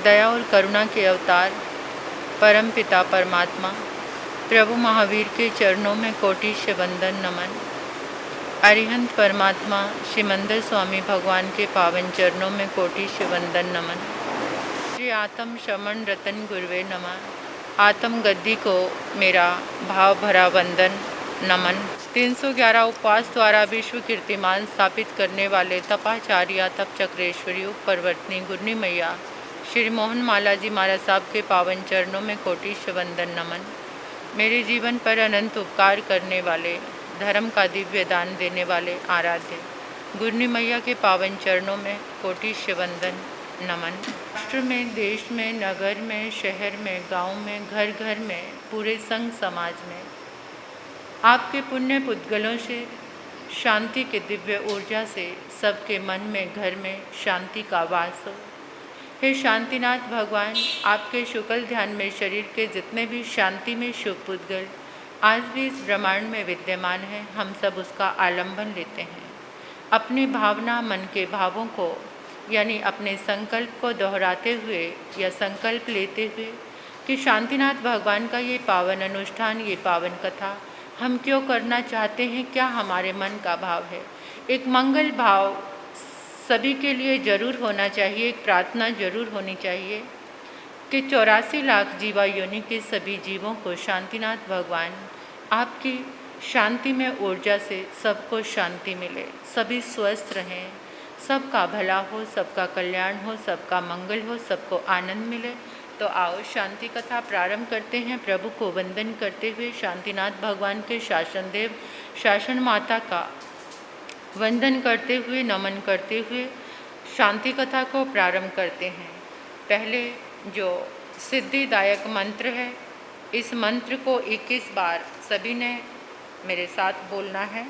दया और करुणा के अवतार परम पिता परमात्मा प्रभु महावीर के चरणों में कोटिश वंदन नमन। अरिहंत परमात्मा श्रीमंदर स्वामी भगवान के पावन चरणों में कोटिश वंदन नमन। श्री आत्म शमन रतन गुरुवे नमः। आत्म गद्दी को मेरा भाव भरा वंदन नमन। 311 उपवास द्वारा विश्व कीर्तिमान स्थापित करने वाले तपाचार्या तप चक्रेश्वरी उपरवर्तनी गुरनी मैया श्री मोहन माला जी महाराज साहब के पावन चरणों में कोटिश वंदन नमन। मेरे जीवन पर अनंत उपकार करने वाले, धर्म का दिव्य दान देने वाले आराध्य गुरनी मैया के पावन चरणों में कोटिश वंदन नमन। राष्ट्र में, देश में, नगर में, शहर में, गांव में, घर घर में, पूरे संघ समाज में आपके पुण्य पुद्गलों से शांति के दिव्य ऊर्जा से सबके मन में, घर में शांति का वास हो। हे शांतिनाथ भगवान, आपके शुक्ल ध्यान में शरीर के जितने भी शांति में शुभ पुद्गल आज भी इस ब्रह्मांड में विद्यमान है, हम सब उसका आलंबन लेते हैं। अपनी भावना, मन के भावों को यानी अपने संकल्प को दोहराते हुए या संकल्प लेते हुए कि शांतिनाथ भगवान का ये पावन अनुष्ठान, ये पावन कथा हम क्यों करना चाहते हैं, क्या हमारे मन का भाव है। एक मंगल भाव सभी के लिए जरूर होना चाहिए, एक प्रार्थना जरूर होनी चाहिए कि 84 लाख जीवा योनि के सभी जीवों को शांतिनाथ भगवान आपकी शांति में ऊर्जा से सबको शांति मिले, सभी स्वस्थ रहें, सबका भला हो, सबका कल्याण हो, सबका मंगल हो, सबको आनंद मिले। तो आओ शांति कथा प्रारंभ करते हैं। प्रभु को वंदन करते हुए, शांतिनाथ भगवान के शासन देव, शासन माता का वंदन करते हुए, नमन करते हुए शांति कथा को प्रारंभ करते हैं। पहले जो सिद्धिदायक मंत्र है, इस मंत्र को 21 बार सभी ने मेरे साथ बोलना है।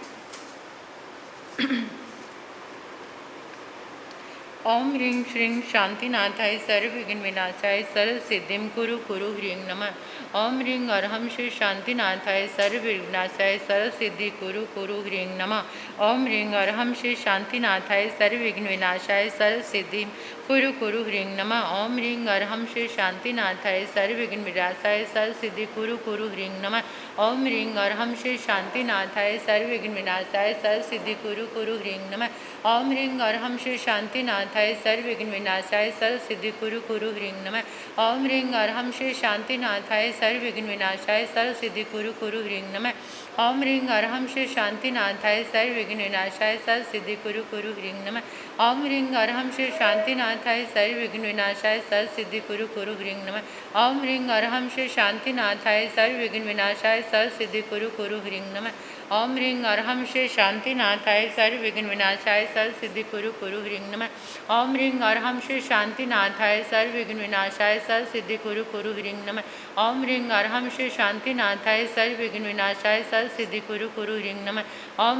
ओम ह्रीं श्रीं शांतिनाथाय सर्वविघ्न विनाशाय सर्व सिद्धिं कुरु कुरु ह्रीं नमः। ओम ह्रीं अर्हं श्री शांतिनाथाय सर्वविघ्न विनाशाय सर्व सिद्धि कुरु कुरु ह्रीं नमः। ओम ह्रीं अर्हं श्री शांतिनाथाय सर्वविघ्न विनाशाय सर्व सिद्धि कुरु कुरु ह्रीं नमः। ओम ह्रीं अर्हं श्री शांतिनाथाय सर्वविघ्न विनाशाय सर्व सिद्धि कुरु कुरु ह्रीं नमः। ओम ह्रीं अर्हं श्री शांतिनाथाय सर्वविघ्न विनाशाय सर्व सिद्धि कुरु कुरु ह्रीं नमः। ओम ह्रीं अर्हं श्री शांतिनाथाय सर्वविघ्न विनाशाय सर्व सिद्धि कुरु कुरु ह्रीं नमः। ओम ह्रीं अर्हं श्री शांतिनाथाय सर्वविघ्न विनाशाय सर्व सिद्धि कुरु कुरु ह्रीं नमः। ओम ह्रीं अर्हं श्री शांतिनाथाय सर्वविघ्न विनाशाय सर्व सिद्धि कुरु कुरु ह्रीं नमः। ओम ह्रीं अर्हं श्री शांतिनाथाय सर्वविघ्न विनाशाय सर्व सिद्धि कुरु कुरु ह्रीं नमः। ओम ह्रीं अर्हं श्री शांतिनाथाय सर्वविघ्न विनाशाय सर्व सिद्धि कुरु कुरु ह्रीं नमः। ओम ह्रीं अर्हं श्री शांतिनाथाय सर्वविघ्न विनाशाय सर्व सिद्धि कुरु कुरु ह्रीं नमः। ओम ह्रीं अर्हं श्री शांतिनाथाय सर्वविघ्न विनाशाय सर्व सिद्धि कुरु कुरु ह्रीं नमः। ओम ह्रीं अर्हं श्री शांतिनाथाय सर्वविघ्न विनाशाय सर्व सिद्धि कुरु कुरु ह्रीं नमः। ओम ह्रीं अर्हं श्री शांतिनाथाय सर्वविघ्न विनाशाय सर्व सिद्धि कुरु कुरु ह्रीं नमः।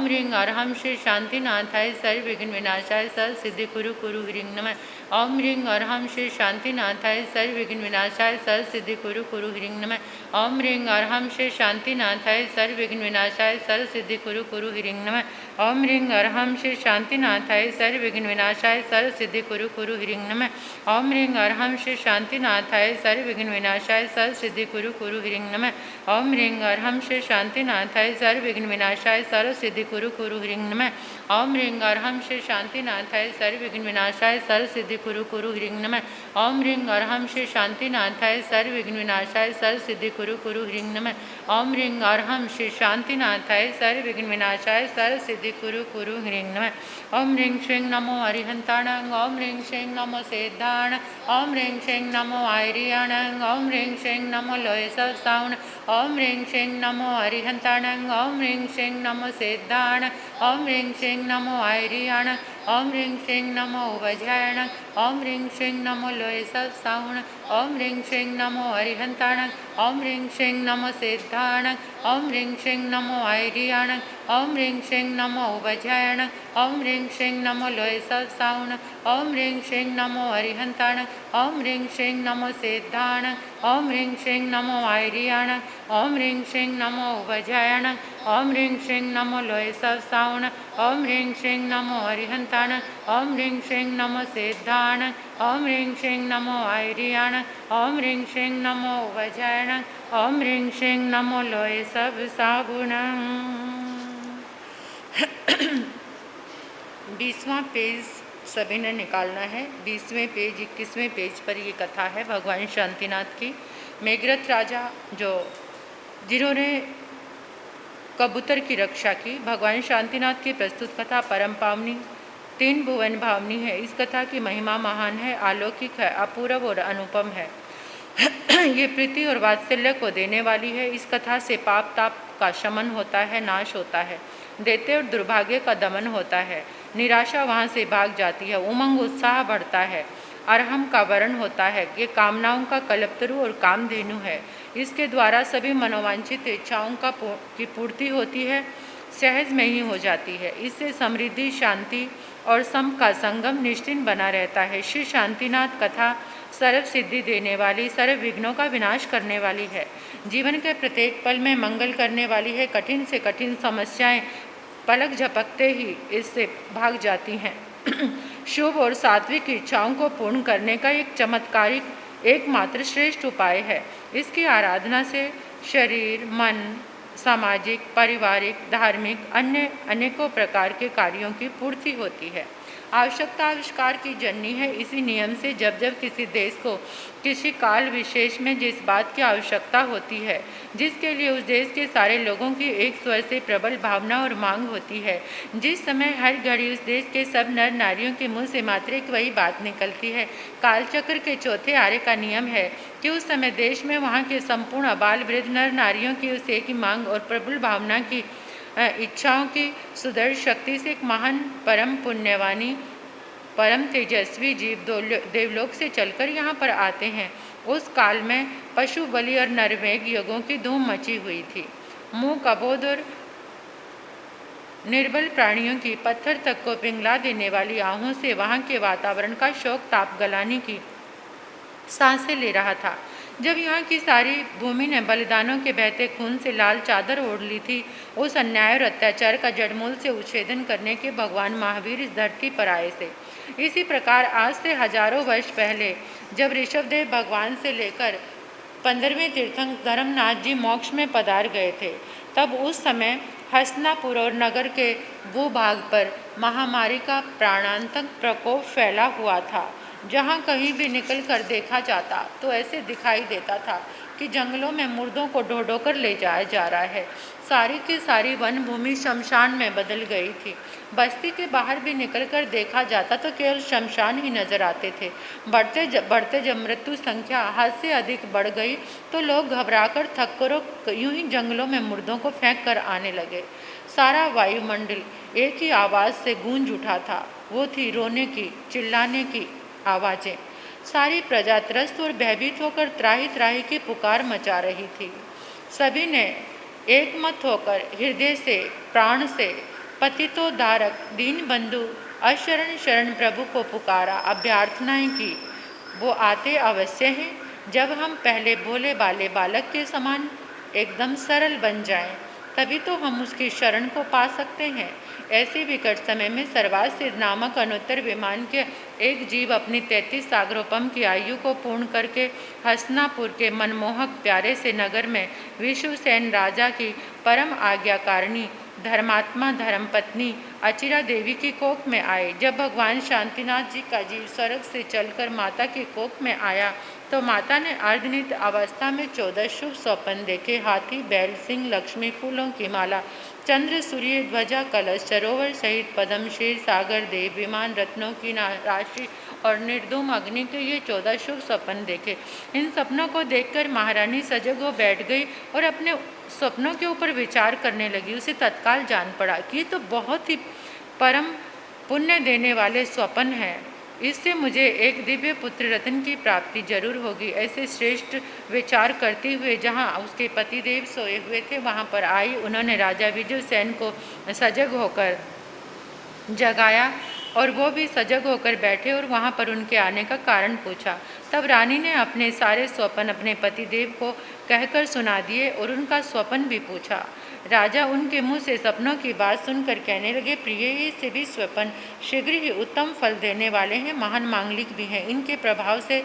ओम ह्रीं अर्हं श्री शांतिनाथाय सर्वविघ्न विनाशाय सर्व सिद्धि कुरु कुरु ह्रीं नमः। ओम ह्रीं अर्हं श्री शांतिनाथाय सर्वविघ्न विनाशाय सर्व सिद्धि कुरु कुरु ह्रीं नमः। ओम ह्रीं अर्हं श्री शांतिनाथाय सर्वविघ्न विनाशाय सर्व सिद्धि कुरु कुरु ह्रीं नमः। ओम ह्रीं अर्हं श्री शांतिनाथाय सर्वविघ्न विनाशाय सर्व सिद्धि कुरु कुरु ह्रीं नमः। ओम ह्रीं अर्हं श्री शांतिनाथाय सर्वविघ्न विनाशाय सर्व सिद्धि कुरु कुरु ह्रीं नमः। ओम ह्रीं अर्हं श्री शांतिनाथाय सर्वविघ्न विनाशाय सर्व सिद्धि कुरु कुरु ह्रीं नमः। ओम ह्रीं अर्हं श्री शांतिनाथाय सर्वविघ्न विनाशाय सर्व सिद्धि कुरु कुरु ह्रीं नमः। ओम ह्रीं अर्हं श्री शांतिनाथाय सर्वविघ्न विनाशाय सर्व सिद्धि कुरु कुरु ह्रीं नमः। ओम ह्रीं श्रीं नमो अरिहन्ताणं। ओम ह्रीं श्रीं नमो सिद्धाण। ओम ह्रीं श्रीं नमो आर्याणं। ओम ह्रीं श्रीं नमो लोय साउण। ओम ह्रीं श्रीं नमो अरिहन्ताणं। ओम ह्रीं श्रीं नमो सिद्धाण। ओम ह्रीं श्रीं नमो आर्याणं। ओम ह्रीं श्रीं नमो वज्रायणं। ओम ह्रीं श्रीं नमो लोय साउण। ओम ह्रीं श्रीं नमो अरिहन्ताणं। ओम ह्रीं श्रीं नमो सिद्धाणं। ओम ह्रीं श्रीं नमो आर्याणं। ओम ह्रीं श्रीं नमो वज्रायणं। ओम ह्रीं श्रीं नमो लोय साउण। ओम ह्रीं श्रीं नमो अरिहन्ताणं। ओम ह्रीं श्रीं नमो सिद्धाणं। ओम ह्रीं श्रीं नमो आर्याणं। ओम ह्रीं श्रीं नमो वज्रायणं। ओम ह्रीं श्रीं नमो लोय साउण। ओम ह्रीं श्रीं नमो अरिहन्ताणं। ओम ह्रीं श्रीं नमो सिद्धाणं। ओम ह्रीं श्रीं नमो आयरियाण, ओम ह्रीं श्रीं नमो वज्रायण, ओम ह्रीं श्रीं नमो लोय सब सागुण। 20वां पेज सभी ने निकालना है। 20वें पेज 21वें पेज पर ये कथा है भगवान शांतिनाथ की। मेघरथ राजा जिन्होंने कबूतर की रक्षा की, भगवान शांतिनाथ की प्रस्तुत कथा परम पावनी, 3 भुवन भावनी है। इस कथा की महिमा महान है, अलौकिक है, अपूर्व और अनुपम है। ये प्रीति और वात्सल्य को देने वाली है। इस कथा से पाप ताप का शमन होता है, नाश होता है, दैत्य और दुर्भाग्य का दमन होता है, निराशा वहाँ से भाग जाती है, उमंग उत्साह बढ़ता है, अरहम का वरण होता है। ये कामनाओं का कल्पतरु और कामधेनु है। इसके द्वारा सभी मनोवांछित इच्छाओं की पूर्ति होती है, सहज में ही हो जाती है। इससे समृद्धि, शांति और सम का संगम निश्चिंत बना रहता है। श्री शांतिनाथ कथा सर्व सिद्धि देने वाली, सर्व विघ्नों का विनाश करने वाली है, जीवन के प्रत्येक पल में मंगल करने वाली है। कठिन से कठिन समस्याएं पलक झपकते ही इससे भाग जाती हैं। शुभ और सात्विक इच्छाओं को पूर्ण करने का एक चमत्कारिक एकमात्र श्रेष्ठ उपाय है। इसकी आराधना से शरीर, मन, सामाजिक, पारिवारिक, धार्मिक, अन्य अनेकों प्रकार के कार्यों की पूर्ति होती है। आवश्यकता आविष्कार की जननी है। इसी नियम से जब जब किसी देश को किसी काल विशेष में जिस बात की आवश्यकता होती है, जिसके लिए उस देश के सारे लोगों की एक स्वर से प्रबल भावना और मांग होती है, जिस समय हर घड़ी उस देश के सब नर नारियों के मुंह से मात्र एक वही बात निकलती है, कालचक्र के चौथे आरे का नियम है कि उस समय देश में वहाँ के संपूर्ण अबाल वृद्ध नर नारियों की उस एक ही मांग और प्रबल भावना की इच्छाओं की सुदर्श शक्ति से एक महान परम पुण्यवानी, परम तेजस्वी जीव देवलोक से चलकर यहाँ पर आते हैं। उस काल में पशु बलि और नरमेघ युगों की धूम मची हुई थी। मुँह कबोध और निर्बल प्राणियों की पत्थर तक को पिघला देने वाली आहों से वहाँ के वातावरण का शोक ताप गलाने की सांसें ले रहा था। जब यहाँ की सारी भूमि ने बलिदानों के बहते खून से लाल चादर ओढ़ ली थी, उस अन्याय और अत्याचार का जड़मूल से उच्छेदन करने के भगवान महावीर इस धरती पर आए थे। इसी प्रकार आज से हजारों वर्ष पहले जब ऋषभदेव भगवान से लेकर 15वें तीर्थंकर धर्मनाथ जी मोक्ष में पधार गए थे, तब उस समय हस्तिनापुर और नगर के भूभाग पर महामारी का प्राणांतक प्रकोप फैला हुआ था। जहाँ कहीं भी निकल कर देखा जाता तो ऐसे दिखाई देता था कि जंगलों में मुर्दों को ढो ढो कर ले जाया जा रहा है। सारी की सारी वन भूमि शमशान में बदल गई थी। बस्ती के बाहर भी निकल कर देखा जाता तो केवल शमशान ही नजर आते थे। बढ़ते जब मृत्यु संख्या हद से अधिक बढ़ गई तो लोग घबराकर थक्करों यूं ही जंगलों में मुर्दों को फेंक कर आने लगे। सारा वायुमंडल एक ही आवाज़ से गूंज उठा था, वो थी रोने की, चिल्लाने की आवाज़ें। सारी प्रजा त्रस्त और भयभीत होकर त्राही त्राही की पुकार मचा रही थी। सभी ने एकमत होकर हृदय से, प्राण से पतितोद्धारक दीन बंधु अशरण शरण प्रभु को पुकारा, अभ्यर्थनाएं की। वो आते अवश्य हैं जब हम पहले भोले बाले बालक के समान एकदम सरल बन जाएं, तभी तो हम उसकी शरण को पा सकते हैं। ऐसे विकट समय में सर्वासिद्ध नामक अनुत्तर विमान के एक जीव अपनी 33 सागरोपम की आयु को पूर्ण करके हस्तिनापुर के मनमोहक प्यारे से नगर में विश्वसेन राजा की परम आज्ञाकारिणी धर्मात्मा धर्मपत्नी अचिरा देवी की कोख में आए। जब भगवान शांतिनाथ जी का जीव स्वर्ग से चलकर माता की कोख में आया तो माता ने अर्धनित अवस्था में 14 शुभ स्वप्न देखे। हाथी, बैल, सिंह, लक्ष्मी, फूलों की माला, चंद्र, सूर्य, ध्वजा, कलश, सरोवर सहित पद्म, शीर, सागर, देव, विमान, रत्नों की राशि और निर्धूम अग्नि के ये 14 शुभ स्वप्न देखे। इन सपनों को देखकर महारानी सजग हो बैठ गई और अपने स्वप्नों के ऊपर विचार करने लगी। उसे तत्काल जान पड़ा कि ये तो बहुत ही परम पुण्य देने वाले स्वप्न हैं। इससे मुझे एक दिव्य पुत्र रत्न की प्राप्ति जरूर होगी। ऐसे श्रेष्ठ विचार करते हुए जहाँ उसके पतिदेव सोए हुए थे वहाँ पर आई। उन्होंने राजा विजयसेन को सजग होकर जगाया और वो भी सजग होकर बैठे और वहाँ पर उनके आने का कारण पूछा। तब रानी ने अपने सारे स्वप्न अपने पतिदेव को कहकर सुना दिए और उनका स्वप्न भी पूछा। राजा उनके मुंह से सपनों की बात सुनकर कहने लगे, प्रिय, ये सभी स्वप्न शीघ्र ही उत्तम फल देने वाले हैं, महान मांगलिक भी हैं। इनके प्रभाव से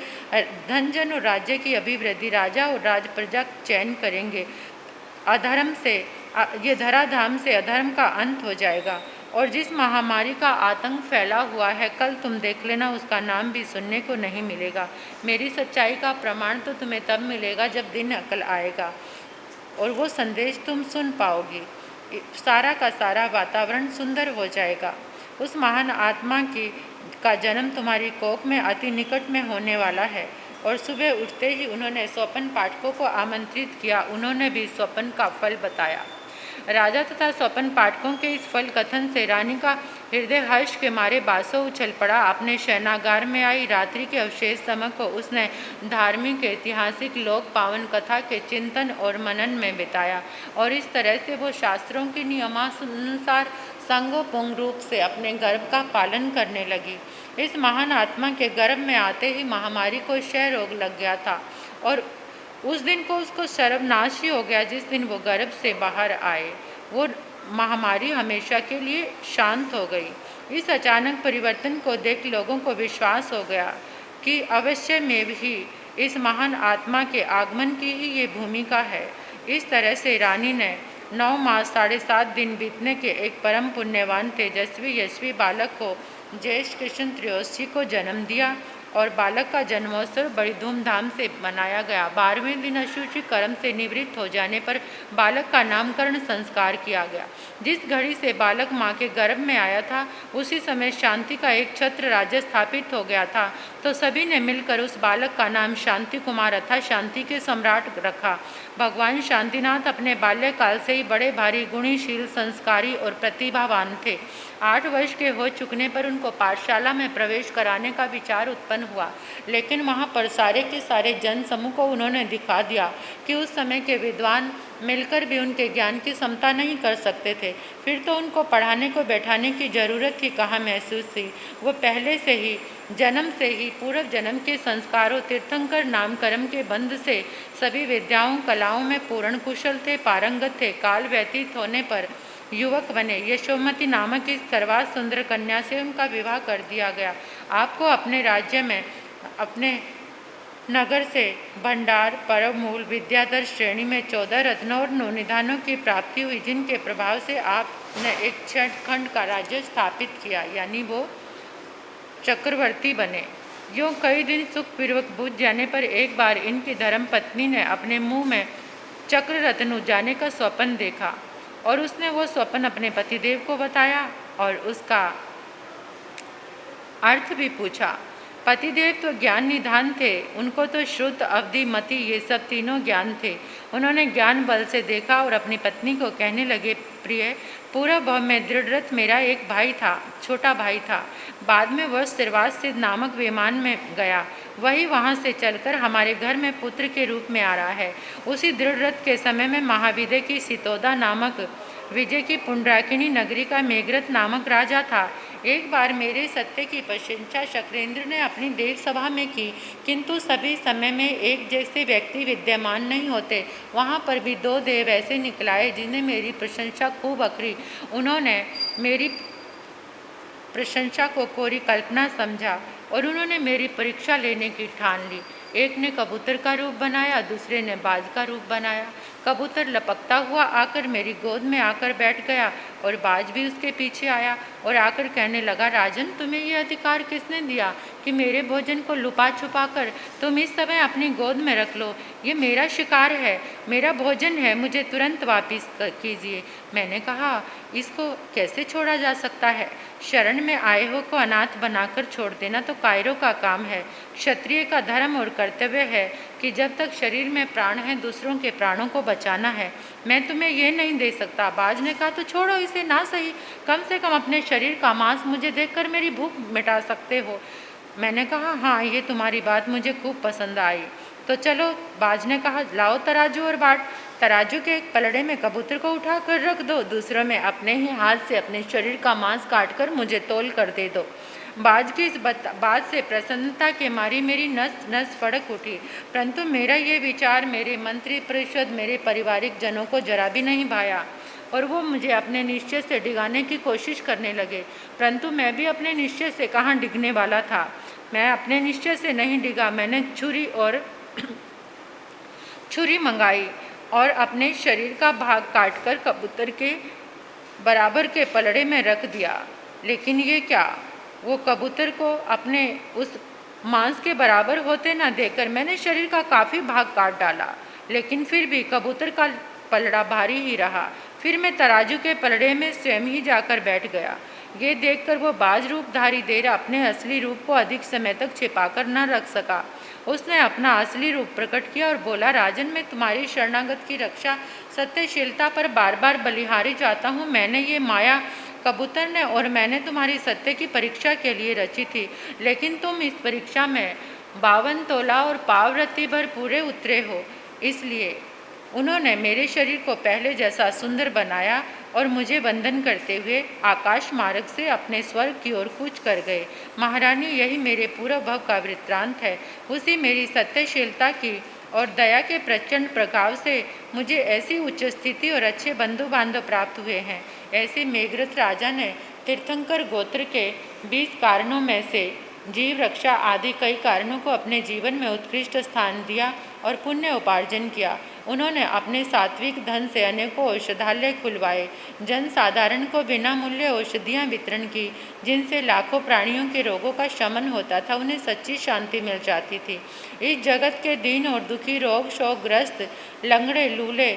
धन जन और राज्य की अभिवृद्धि, राजा और राज प्रजा चयन करेंगे। अधर्म से ये धराधाम से अधर्म का अंत हो जाएगा। और जिस महामारी का आतंक फैला हुआ है, कल तुम देख लेना, उसका नाम भी सुनने को नहीं मिलेगा। मेरी सच्चाई का प्रमाण तो तुम्हें तब मिलेगा जब दिन अकल आएगा और वो संदेश तुम सुन पाओगी। सारा का सारा वातावरण सुंदर हो जाएगा। उस महान आत्मा का जन्म तुम्हारी कोख में अति निकट में होने वाला है। और सुबह उठते ही उन्होंने स्वप्न पाठकों को आमंत्रित किया। उन्होंने भी स्वप्न का फल बताया। राजा तथा स्वप्न पाठकों के इस फल कथन से रानी का हृदय हर्ष के मारे बासों उछल पड़ा। अपने शयनागार में आई रात्रि के अवशेष समय को उसने धार्मिक, ऐतिहासिक, लोक पावन कथा के चिंतन और मनन में बिताया। और इस तरह से वो शास्त्रों के नियमानुसार संगोपंग रूप से अपने गर्भ का पालन करने लगी। इस महान आत्मा के गर्भ में आते ही महामारी को क्षय रोग लग गया था और उस दिन को उसको सर्वनाश ही हो गया जिस दिन वो गर्भ से बाहर आए। वो महामारी हमेशा के लिए शांत हो गई। इस अचानक परिवर्तन को देख लोगों को विश्वास हो गया कि अवश्य में भी इस महान आत्मा के आगमन की ही ये भूमिका है। इस तरह से रानी ने 9 मास 7.5 दिन बीतने के एक परम पुण्यवान तेजस्वी यशस्वी बालक को ज्येष्ठ कृष्ण त्रयोदशी को जन्म दिया और बालक का जन्मोत्सव बड़ी धूमधाम से मनाया गया। 12वें दिन अशुचि कर्म से निवृत्त हो जाने पर बालक का नामकरण संस्कार किया गया। जिस घड़ी से बालक माँ के गर्भ में आया था, उसी समय शांति का एक छत्र राज्य स्थापित हो गया था। तो सभी ने मिलकर उस बालक का नाम शांति कुमार अर्थात शांति के सम्राट रखा। भगवान शांतिनाथ अपने बाल्यकाल से ही बड़े भारी, गुणीशील, संस्कारी और प्रतिभावान थे। 8 वर्ष के हो चुकने पर उनको पाठशाला में प्रवेश कराने का विचार उत्पन्न हुआ, लेकिन वहाँ पर सारे के सारे जन समूह को उन्होंने दिखा दिया कि उस समय के विद्वान मिलकर भी उनके ज्ञान की समता नहीं कर सकते थे। फिर तो उनको पढ़ाने को बैठाने की जरूरत ही कहाँ महसूस हुई। वो पहले से ही जन्म से ही पूर्व जन्म के संस्कारों, तीर्थंकर नामकर्म के बंध से सभी विद्याओं, कलाओं में पूर्ण कुशल थे, पारंगत थे। काल व्यतीत होने पर युवक बने। यशोमती नामक इस सर्वात सुंदर कन्या से उनका विवाह कर दिया गया। आपको अपने राज्य में अपने नगर से भंडार, परमूल, विद्याधर श्रेणी में 14 रत्नों और 9 निधानों की प्राप्ति हुई, जिनके प्रभाव से आपने एक खंड का राज्य स्थापित किया, यानी वो चक्रवर्ती बने। यूँ कई दिन सुखपूर्वक बुझ जाने पर एक बार इनकी धर्म पत्नी ने अपने मुंह में चक्र रत्न उजाने का स्वप्न देखा और उसने वो स्वप्न अपने पतिदेव को बताया और उसका अर्थ भी पूछा। पतिदेव तो ज्ञान निधान थे, उनको तो श्रुत, अवधि, मति ये सब तीनों ज्ञान थे। उन्होंने ज्ञान बल से देखा और अपनी पत्नी को कहने लगे, प्रिय, पूरा भव में दृढ़रथ मेरा एक भाई था, छोटा भाई था। बाद में वह सिरवास सिद्ध नामक विमान में गया, वही वहाँ से चलकर हमारे घर में पुत्र के रूप में आ रहा है। उसी दृढ़रथ के समय में महाविदय की सितोदा नामक विजय की पुंडराकिनी नगरी का मेघरथ नामक राजा था। एक बार मेरे सत्य की प्रशंसा शक्रेंद्र ने अपनी देव सभा में की, किंतु सभी समय में एक जैसे व्यक्ति विद्यमान नहीं होते। वहाँ पर भी 2 देव ऐसे निकलाए जिन्हें मेरी प्रशंसा खूब अखरी। उन्होंने मेरी प्रशंसा को कोरी कल्पना समझा और उन्होंने मेरी परीक्षा लेने की ठान ली। एक ने कबूतर का रूप बनाया, दूसरे ने बाज का रूप बनाया। कबूतर लपकता हुआ आकर मेरी गोद में आकर बैठ गया और बाज भी उसके पीछे आया और आकर कहने लगा, राजन, तुम्हें ये अधिकार किसने दिया कि मेरे भोजन को लुपा छुपा कर तुम इस समय अपनी गोद में रख लो? ये मेरा शिकार है, मेरा भोजन है, मुझे तुरंत वापस कीजिए। मैंने कहा, इसको कैसे छोड़ा जा सकता है? शरण में आए हो को अनाथ बनाकर छोड़ देना तो कायरों का काम है। क्षत्रिय का धर्म और कर्तव्य है कि जब तक शरीर में प्राण है दूसरों के प्राणों को बचाना है। मैं तुम्हें ये नहीं दे सकता। बाज ने कहा, तो छोड़ो इसे, ना सही, कम से कम अपने शरीर का मांस मुझे देखकर मेरी भूख मिटा सकते हो। मैंने कहा, हाँ, ये तुम्हारी बात मुझे खूब पसंद आई, तो चलो। बाज ने कहा, लाओ तराजू और बाट। तराजू के एक पलड़े में कबूतर को उठा कर रख दो, दूसरे में अपने ही हाथ से अपने शरीर का मांस काट कर मुझे तोल कर दे दो। बाज की इस बात से प्रसन्नता के मारी मेरी नस नस फड़क उठी, परंतु मेरा ये विचार मेरे मंत्री परिषद, मेरे पारिवारिक जनों को जरा भी नहीं भाया। और वो मुझे अपने निश्चय से डिगाने की कोशिश करने लगे, परंतु मैं भी अपने निश्चय से कहाँ डिगने वाला था। मैं अपने निश्चय से नहीं डिगा। मैंने छुरी मंगाई और अपने शरीर का भाग काटकर कबूतर के बराबर के पलड़े में रख दिया। लेकिन ये क्या, वो कबूतर को अपने उस मांस के बराबर होते न देखकर मैंने शरीर का काफ़ी भाग काट डाला, लेकिन फिर भी कबूतर का पलड़ा भारी ही रहा। फिर मैं तराजू के पलड़े में स्वयं ही जाकर बैठ गया। ये देखकर वो बाज रूपधारी देर अपने असली रूप को अधिक समय तक छिपाकर न रख सका। उसने अपना असली रूप प्रकट किया और बोला, राजन, मैं तुम्हारी शरणागत की रक्षा सत्यशीलता पर बार बार बलिहारी चाहता हूँ। मैंने ये माया कबूतर ने और मैंने तुम्हारी सत्य की परीक्षा के लिए रची थी, लेकिन तुम इस परीक्षा में 52 तोला और पावरत्ती भर पूरे उतरे हो। इसलिए उन्होंने मेरे शरीर को पहले जैसा सुंदर बनाया और मुझे वंदन करते हुए आकाश मार्ग से अपने स्वर्ग की ओर कूच कर गए। महारानी, यही मेरे पूरा भव का वृत्तांत है। उसी मेरी सत्यशीलता की और दया के प्रचंड प्रभाव से मुझे ऐसी उच्च स्थिति और अच्छे बंधु बांधव प्राप्त हुए हैं। ऐसे मेघरथ राजा ने तीर्थंकर गोत्र के 20 कारणों में से जीव रक्षा आदि कई कारणों को अपने जीवन में उत्कृष्ट स्थान दिया और पुण्य उपार्जन किया। उन्होंने अपने सात्विक धन से अनेकों औषधालय खुलवाए, जन साधारण को बिना मूल्य औषधियाँ वितरण की, जिनसे लाखों प्राणियों के रोगों का शमन होता था, उन्हें सच्ची शांति मिल जाती थी। इस जगत के दीन और दुखी, रोग शोकग्रस्त, लंगड़े लूले,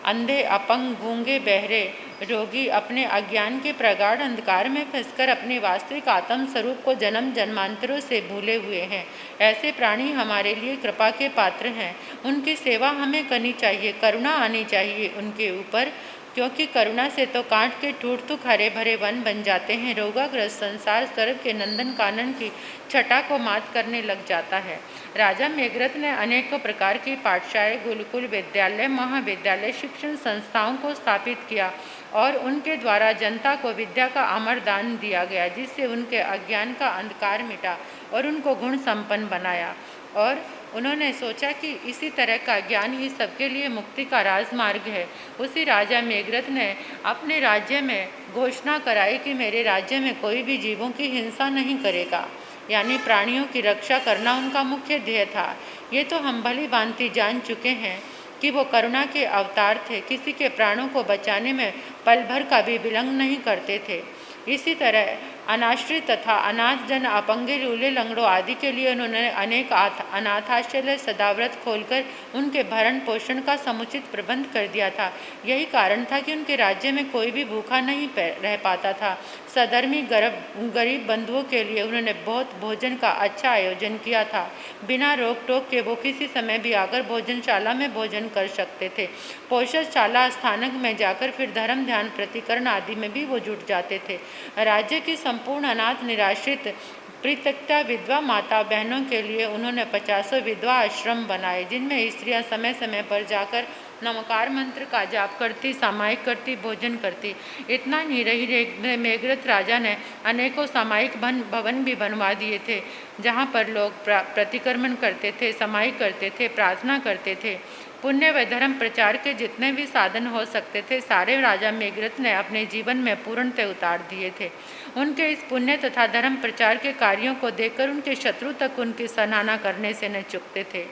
अंधे, अपंग, गूंगे, बहरे रोगी अपने अज्ञान के प्रगाढ़ अंधकार में फंसकर अपने वास्तविक आत्म स्वरूप को जन्म जन्मांतरों से भूले हुए हैं। ऐसे प्राणी हमारे लिए कृपा के पात्र हैं। उनकी सेवा हमें करनी चाहिए, करुणा आनी चाहिए उनके ऊपर, क्योंकि करुणा से तो कांट के टूट हरे भरे वन बन जाते हैं। रोगाग्रस्त संसार स्वर्ग के नंदन कानन की छटा को मात करने लग जाता है। राजा मेघरथ ने अनेकों प्रकार की पाठशालाएं, गुरुकुल, विद्यालय, महाविद्यालय, शिक्षण संस्थाओं को स्थापित किया और उनके द्वारा जनता को विद्या का अमर दान दिया गया, जिससे उनके अज्ञान का अंधकार मिटा और उनको गुण संपन्न बनाया। और उन्होंने सोचा कि इसी तरह का ज्ञान ही सबके लिए मुक्ति का राजमार्ग है। उसी राजा मेघरथ ने अपने राज्य में घोषणा कराई कि मेरे राज्य में कोई भी जीवों की हिंसा नहीं करेगा, यानी प्राणियों की रक्षा करना उनका मुख्य ध्येय था। ये तो हम भली भांति जान चुके हैं कि वो करुणा के अवतार थे, किसी के प्राणों को बचाने में पल भर का भी विलंब नहीं करते थे। इसी तरह अनाश्रित तथा अनाथ जन, अपंगे, लूले, लंगड़ों आदि के लिए उन्होंने अनेक अनाथाश्रय सदाव्रत खोलकर उनके भरण पोषण का समुचित प्रबंध कर दिया था। यही कारण था कि उनके राज्य में कोई भी भूखा नहीं रह पाता था। सधर्मी गरीब बंधुओं के लिए उन्होंने बहुत भोजन का अच्छा आयोजन किया था। बिना रोक टोक के वो किसी समय भी आकर भोजनशाला में भोजन कर सकते थे। पोषणशाला स्थानक में जाकर फिर धर्म ध्यान प्रतिकरण आदि में भी वो जुट जाते थे। राज्य की संपूर्ण अनाथ निराश्रित परित्यक्ता विधवा माता बहनों के लिए उन्होंने 50 विधवा आश्रम बनाए, जिनमें स्त्रियां समय समय पर जाकर नमकार मंत्र का जाप करती, सामायिक करती, भोजन करती। इतना नहीं रही, मेघरथ राजा ने अनेकों सामायिक भवन भी बनवा दिए थे, जहाँ पर लोग प्रतिक्रमण करते थे, सामायिक करते थे, प्रार्थना करते थे। पुण्य व धर्म प्रचार के जितने भी साधन हो सकते थे, सारे राजा मेघरथ ने अपने जीवन में पूर्णतः उतार दिए थे। उनके इस पुण्य तथा धर्म प्रचार के कार्यों को देखकर उनके शत्रु तक उनकी सराहना करने से न चूकते थे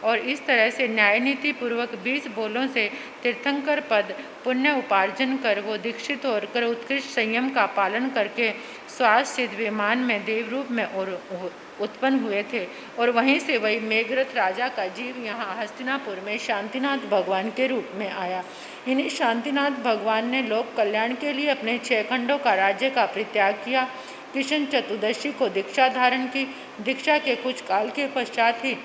और इस तरह से न्याय नीति पूर्वक 20 बोलों से तीर्थंकर पद पुण्य उपार्जन कर वो दीक्षित होकर उत्कृष्ट संयम का पालन करके स्वास्थ्य सिद्ध विमान में देवरूप में उत्पन्न हुए थे और वहीं से वही मेघरथ राजा का जीव यहाँ हस्तिनापुर में शांतिनाथ भगवान के रूप में आया। इन्हीं शांतिनाथ भगवान ने लोक कल्याण के लिए अपने 6 खंडों का राज्य का परित्याग किया। कृष्ण चतुर्दशी को दीक्षा धारण की। दीक्षा के कुछ काल के पश्चात ही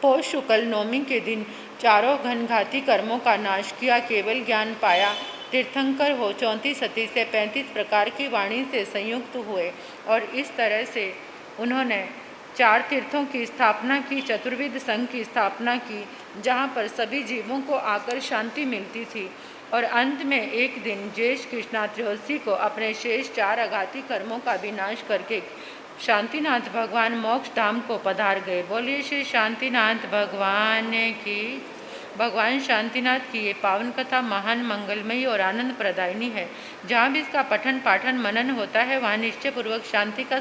पौष शुक्ल नवमी के दिन चारों घनघाती कर्मों का नाश किया, केवल ज्ञान पाया। तीर्थंकर हो 34 सती से 35 प्रकार की वाणी से संयुक्त हुए और इस तरह से उन्होंने 4 तीर्थों की स्थापना की, चतुर्विध संघ की स्थापना की, जहाँ पर सभी जीवों को आकर शांति मिलती थी। और अंत में एक दिन ज्येष्ठ कृष्णा त्रयोदशी को अपने शेष 4 आघाती कर्मों का विनाश करके शांतिनाथ भगवान मोक्ष धाम को पधार गए। बोलिए श्री शांतिनाथ भगवान की। भगवान शांतिनाथ की ये पावन कथा महान मंगलमयी और आनंद प्रदायिनी है। जहाँ भी इसका पठन पाठन मनन होता है वहाँ निश्चय पूर्वक शांति का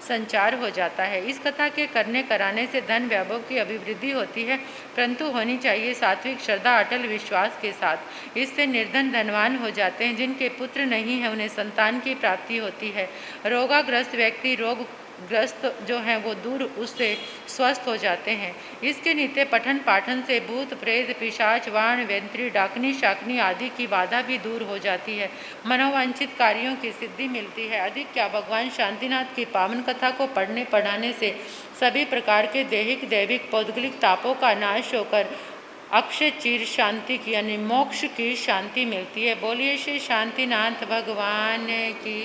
संचार हो जाता है। इस कथा के करने कराने से धन वैभव की अभिवृद्धि होती है, परंतु होनी चाहिए सात्विक श्रद्धा अटल विश्वास के साथ। इससे निर्धन धनवान हो जाते हैं। जिनके पुत्र नहीं है उन्हें संतान की प्राप्ति होती है। रोगाग्रस्त व्यक्ति रोग ग्रस्त जो हैं वो दूर उससे स्वस्थ हो जाते हैं। इसके नित्य पठन पाठन से भूत प्रेत पिशाच वाण व्यंत्री डाकनी शाकनी आदि की बाधा भी दूर हो जाती है। मनोवांछित कार्यों की सिद्धि मिलती है। अधिक क्या, भगवान शांतिनाथ की पावन कथा को पढ़ने पढ़ाने से सभी प्रकार के दैहिक दैविक पौद्गलिक तापों का नाश होकर अक्षय चीर शांति की यानी मोक्ष की शांति मिलती है। बोलिए श्री शांतिनाथ भगवान की।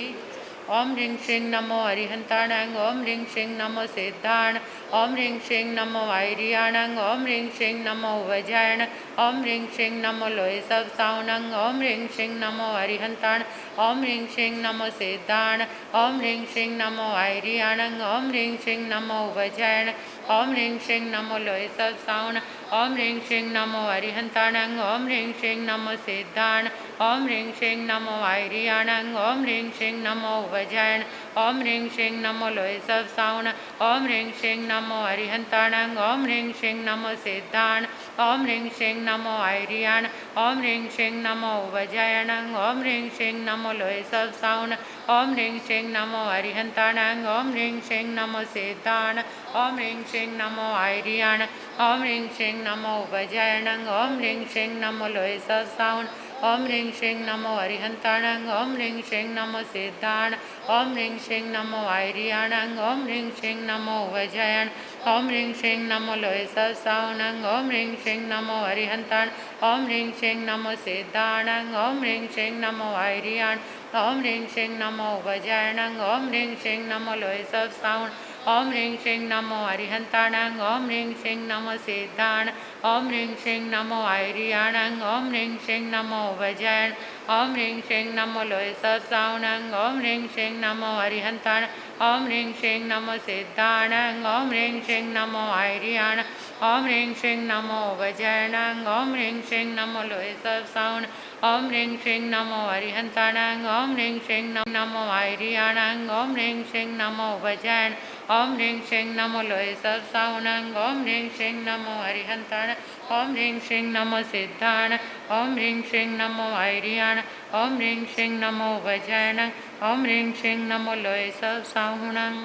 ओम ह्रीं श्रीं नमो अरिहंताणं। ओम ह्रीं श्रीं नमो सिद्धाण। ओम ह्रीं श्रीं नमो आयरियाणं। ओम ह्रीं श्रीं नमो वज्रायण। ओम ह्रीं श्रीं नमो लोय सब सावणं। ओम ह्रीं श्रीं नमो अरिहंताण। ओम ह्रीं श्रीं नमो सिद्धाण। ओम ह्रीं श्रीं नमो आयरियाणं। ओम ह्रीं श्रीं नमो वज्रायण। ओम ह्रीं श्रीं नमो लोय सब सावण। ओम ह्रीं श्रीं नमो अरिहंताणं। ओम ह्रीं श्रीं नमो सिद्धाण। ओम ह्रीं श्रीं नमो आयरियाणं। ओम ह्रीं श्रीं नमो वज्रायण। ओम ह्रीं श्रीं नमो लोय सब सावण। ओम ह्रीं श्रीं नमो अरिहंताणं। ओम ह्रीं श्रीं नमो सिद्धाण। ओम ह्रीं श्रीं नमो आयरियाण। ओम ह्रीं श्रीं नमो वज्रायणं। ओम ह्रीं श्रीं नमो लोय सब सावण। ओम ह्रीं श्रीं नमो अरिहंताणं। ओम ह्रीं श्रीं नमो सिद्धाण। ओम ह्रीं श्रीं नमो आयरियाण। ओम ह्रीं श्रीं नमो वज्रायणं। ओम ह्रीं श्रीं नमो लोय सब सावण। ओम ह्रीं श्रीं नमो अरिहंताणं। ओम ह्रीं श्रीं नमो सिद्धाण। ओम ह्रीं श्रीं नमो आयरियाणं। ओम ह्रीं श्रीं नमो वज्रायण। ओम ह्रीं श्रीं नमो लोय सब सावणं। ओम ह्रीं श्रीं नमो अरिहंताण। ओम ह्रीं श्रीं नमो सिद्धाणं। ओम ह्रीं श्रीं नमो आयरियाण। ओम ह्रीं श्रीं नमो वज्रायणं। ओम ह्रीं श्रीं नमो लोय सब सावण। ओम ह्रीं श्रीं नमो अरिहंताणं। ओम ह्रीं श्रीं नमो सिद्धाण। ओम ह्रीं श्रीं नमो आयरियाणं। ओम ह्रीं श्रीं नमो वज्रायण। ओम ह्रीं श्रीं नमो लोय सब सावणं। ओम ह्रीं श्रीं नमो अरिहंताण। ओम ह्रीं श्रीं नमो सिद्धाणं। ओम ह्रीं श्रीं नमो आयरियाण। ओम ह्रीं श्रीं नमो वज्रायणं। ओम ह्रीं श्रीं नमो लोय सब सावण। ओम ह्रीं श्रीं नमो अरिहंताणं। ओम ह्रीं श्रीं नमो आयरियाणं। ओम ह्रीं श्रीं नमो वज्रायण। ओम ह्रीं श्रीं नमो लोय सब सावणं। ओम ह्रीं श्रीं नमो अरिहंताण। ओम ह्रीं श्रीं नमो सिद्धाण। ओम ह्रीं श्रीं नमो आयरियाण। ओम ह्रीं श्रीं नमो वज्रायण। ओम ह्रीं श्रीं नमो लोय सब सावणं।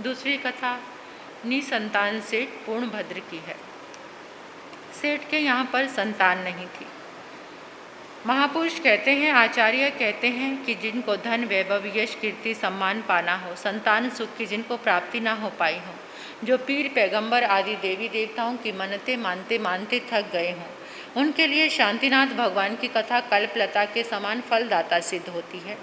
दूसरी कथा निसंतान सेठ पूर्णभद्र की है। सेठ के यहाँ पर संतान नहीं थी। महापुरुष कहते हैं, आचार्य कहते हैं कि जिनको धन वैभव यश कीर्ति सम्मान पाना हो, संतान सुख की जिनको प्राप्ति ना हो पाई हो, जो पीर पैगंबर आदि देवी देवताओं की मन्नतें मानते मानते थक गए हों, उनके लिए शांतिनाथ भगवान की कथा कल्पलता के समान फलदाता सिद्ध होती है।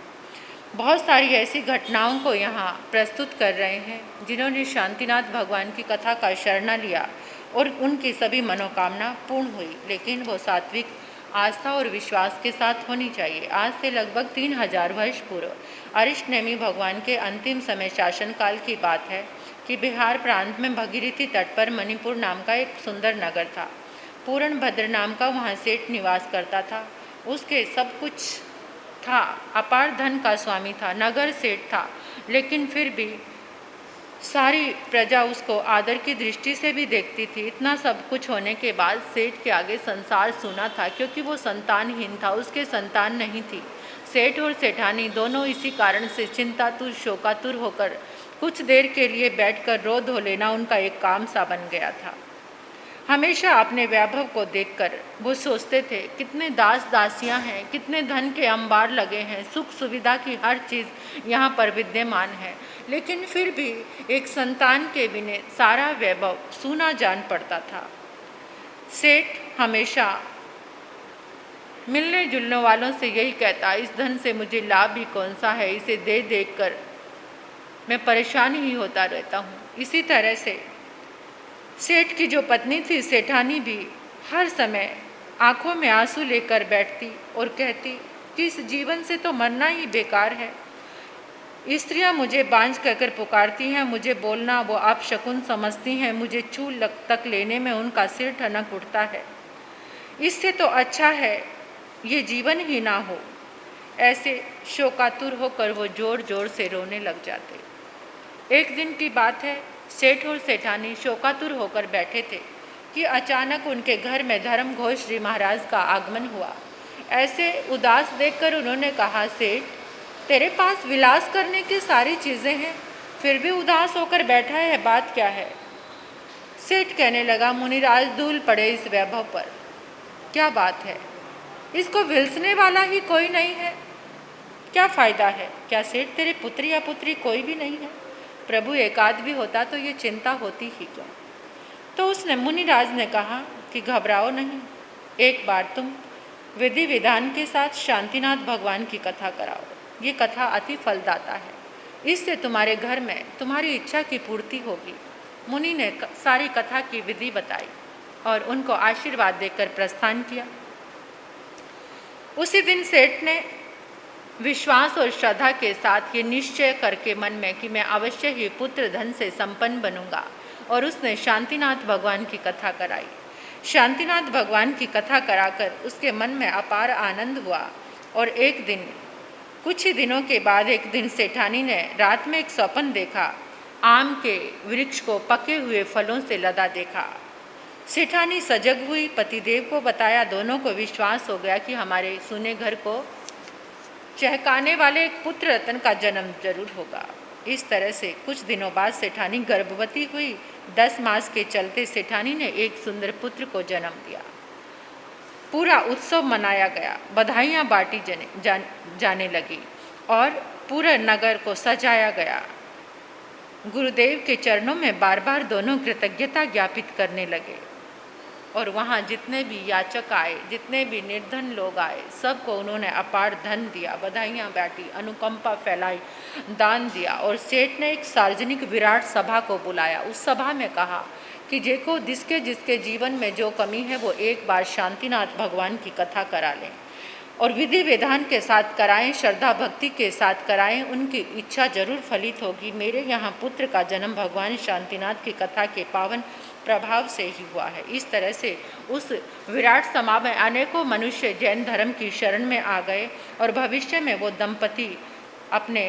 बहुत सारी ऐसी घटनाओं को यहाँ प्रस्तुत कर रहे हैं जिन्होंने शांतिनाथ भगवान की कथा का शरण लिया और उनकी सभी मनोकामना पूर्ण हुई, लेकिन वो सात्विक आस्था और विश्वास के साथ होनी चाहिए। आज से लगभग 3000 वर्ष पूर्व अरिष्टनेमी भगवान के अंतिम समय शासनकाल की बात है कि बिहार प्रांत में भगीरथी तट पर मणिपुर नाम का एक सुंदर नगर था। पूर्णभद्र नाम का वहाँ सेठ निवास करता था। उसके सब कुछ था, अपार धन का स्वामी था, नगर सेठ था, लेकिन फिर भी सारी प्रजा उसको आदर की दृष्टि से भी देखती थी। इतना सब कुछ होने के बाद सेठ के आगे संसार सूना था, क्योंकि वो संतानहीन था, उसके संतान नहीं थी। सेठ और सेठानी दोनों इसी कारण से चिंतातुर शोकातुर होकर कुछ देर के लिए बैठकर रो धो लेना उनका एक काम सा बन गया था। हमेशा अपने वैभव को देखकर वो सोचते थे, कितने दास दासियां हैं, कितने धन के अंबार लगे हैं, सुख सुविधा की हर चीज़ यहाँ पर विद्यमान है, लेकिन फिर भी एक संतान के बिना सारा वैभव सूना जान पड़ता था। सेठ हमेशा मिलने जुलने वालों से यही कहता, इस धन से मुझे लाभ ही कौन सा है, इसे दे देख कर मैं परेशान ही होता रहता हूँ। इसी तरह से सेठ की जो पत्नी थी सेठानी भी हर समय आंखों में आंसू लेकर बैठती और कहती कि इस जीवन से तो मरना ही बेकार है। स्त्रियां मुझे बांझ कहकर पुकारती हैं, मुझे बोलना वो अपशकुन समझती हैं, मुझे छू तक लेने में उनका सिर ठनक उठता है। इससे तो अच्छा है ये जीवन ही ना हो। ऐसे शोकातुर होकर वो जोर जोर से रोने लग जाते। एक दिन की बात है, सेठ और सेठानी शोकातुर होकर बैठे थे कि अचानक उनके घर में धर्म घोष जी महाराज का आगमन हुआ। ऐसे उदास देखकर उन्होंने कहा, सेठ, तेरे पास विलास करने की सारी चीज़ें हैं, फिर भी उदास होकर बैठा है, बात क्या है? सेठ कहने लगा, मुनिराज, धूल पड़े इस वैभव पर, क्या बात है? इसको विलसने वाला ही कोई नहीं है, क्या फ़ायदा है? क्या सेठ तेरे पुत्र या पुत्री कोई भी नहीं है? प्रभु एकाध भी होता तो ये चिंता होती ही क्यों? तो उसने मुनिराज ने कहा कि घबराओ नहीं, एक बार तुम विधि विधान के साथ शांतिनाथ भगवान की कथा कराओ। ये कथा अति फलदाता है, इससे तुम्हारे घर में तुम्हारी इच्छा की पूर्ति होगी। मुनि ने सारी कथा की विधि बताई और उनको आशीर्वाद देकर प्रस्थान किया। उसी दिन सेठ ने विश्वास और श्रद्धा के साथ ये निश्चय करके मन में कि मैं अवश्य ही पुत्र धन से संपन्न बनूंगा, और उसने शांतिनाथ भगवान की कथा कराई। शांतिनाथ भगवान की कथा कराकर उसके मन में अपार आनंद हुआ। और एक दिन, कुछ ही दिनों के बाद, एक दिन सेठानी ने रात में एक स्वप्न देखा। आम के वृक्ष को पके हुए फलों से लदा देखा। सेठानी सजग हुई, पतिदेव को बताया। दोनों को विश्वास हो गया कि हमारे सुने घर को चहकाने वाले एक पुत्र रत्न का जन्म जरूर होगा। इस तरह से कुछ दिनों बाद सेठानी गर्भवती हुई। 10 मास के चलते सेठानी ने एक सुंदर पुत्र को जन्म दिया। पूरा उत्सव मनाया गया, बधाइयाँ बांटी जाने लगी और पूरे नगर को सजाया गया। गुरुदेव के चरणों में बार बार दोनों कृतज्ञता ज्ञापित करने लगे। और वहाँ जितने भी याचक आए, जितने भी निर्धन लोग आए, सबको उन्होंने अपार धन दिया, बधाइयाँ बांटी, अनुकंपा फैलाई, दान दिया। और सेठ ने एक सार्वजनिक विराट सभा को बुलाया। उस सभा में कहा कि देखो, जिसके जिसके जीवन में जो कमी है वो एक बार शांतिनाथ भगवान की कथा करा लें, और विधि विधान के साथ कराएं, श्रद्धा भक्ति के साथ कराएं, उनकी इच्छा जरूर फलित होगी। मेरे यहाँ पुत्र का जन्म भगवान शांतिनाथ की कथा के पावन प्रभाव से ही हुआ है। इस तरह से उस विराट सभा में अनेकों मनुष्य जैन धर्म की शरण में आ गए, और भविष्य में वो दंपति अपने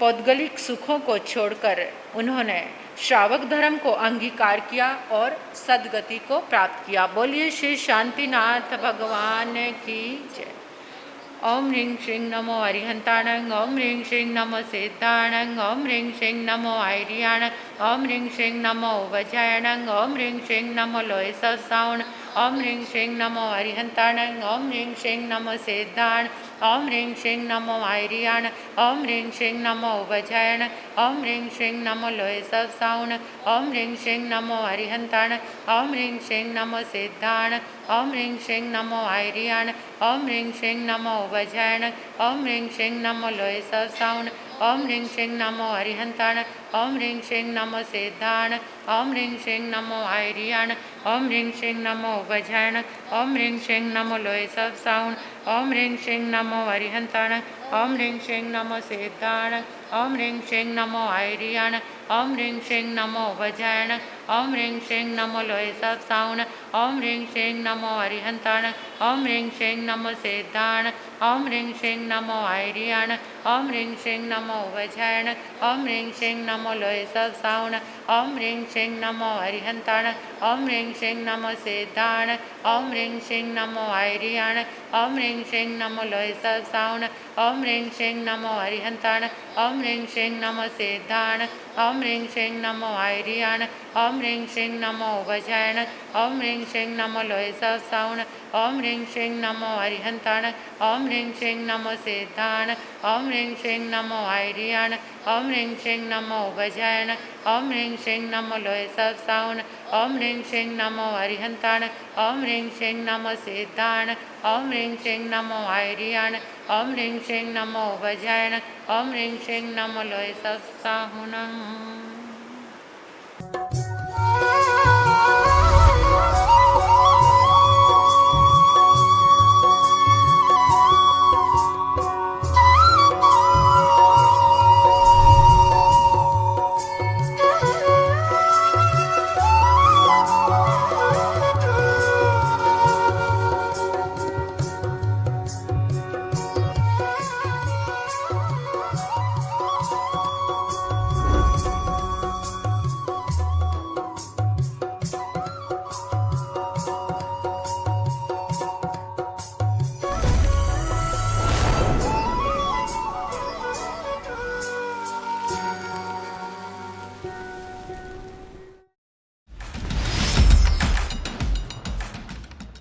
पौद्गलिक सुखों को छोड़कर उन्होंने श्रावक धर्म को अंगीकार किया और सद्गति को प्राप्त किया। बोलिए श्री शांतिनाथ भगवान की जय। ओम ह्रीं श्रीं नमो अरिहंताणं, ओम ह्रीं श्रीं नमो सिद्धाणं, ओम ह्रीं श्रीं नमो आयरियाणं, ओम ह्रीं श्रीं नमो वज्रायणं, ओम ह्रीं श्रीं नमो लोय ससावण, ओम ह्रीं श्रीं नमो अरिहंताणं, ओम ह्रीं श्रीं नमो सिद्धाण, ओम ह्रीं श्रीं नमो आयरियाण, ओम ह्रीं श्रीं नमो वज्रायण, ओम ह्रीं श्रीं नमो लोय ससावण, ओम ह्रीं श्रीं नमो अरिहंताण, ओम ह्रीं श्रीं नमो सिद्धाण, ओम ह्रीं श्रीं नमो आयरियाण, ओम ह्रीं श्रीं नमो वज्रायण, ओम ह्रीं श्रीं नमो लोय ससावण, ओम ह्रीं श्रीं नमो अरिहंताण, ओम ह्रीं श्रीं नमो सिद्धाण, ओम ह्रीं श्रीं नमो आयरियाण, ओम ह्रीं श्रीं नमो वज्रायण, ओम ह्रीं श्रीं नमो लोय ससावण, ओम ह्रीं श्रीं नमो अरिहंताण, ओम ह्रीं श्रीं नमो सिद्धाण, ओम ह्रीं श्रीं नमो आयरियाण, ओम ह्रीं श्रीं नमो वज्रायण, ओम ह्रीं श्रीं नमो लोय ससावण, ओम ह्रीं श्रीं नमो अरिहंताण, ओम ह्रीं श्रीं नमो सिद्धाण, ओम ह्रीं श्रीं नमो आयरियाण, ओम ह्रीं श्रीं नमो वज्रायण, ओम ह्रीं श्रीं नमो लोय ससावण, ओम ह्रीं श्रीं नमो अरिहंताण, ओम ह्रीं श्रीं नमो सिद्धाण, ओम ह्रीं श्रीं नमो आयरियाण, ओम ह्रीं श्रीं नमो लोय ससावण, ओम ह्रीं श्रीं नमो अरिहंताण, ओम ह्रीं श्रीं नमो सिद्धाण, ओम ह्रीं श्रीं नमो आयरियाण, ओम ह्रीं श्रीं नमो वज्रायण, ओम ह्रीं श्रीं नमो लोय ससावण, ओम ह्रीं श्रीं नमो अरिहंताण, ओम ह्रीं श्रीं नमो सिद्धाण, ओम ह्रीं श्रीं नमो आयरियाण, ओम ह्रीं श्रीं नमो वज्रायण, ओम ह्रीं श्रीं नमो लोय ससावण, ओम ह्रीं श्रीं नमो अरिहंताण, ओम ह्रीं श्रीं नमो सिद्धाण, ओम ह्रीं श्रीं नमो आयरियाण, ओम ह्रीं श्रीं नमो वज्रायण, ओम ह्रीं श्रीं नमो लोय ससावण।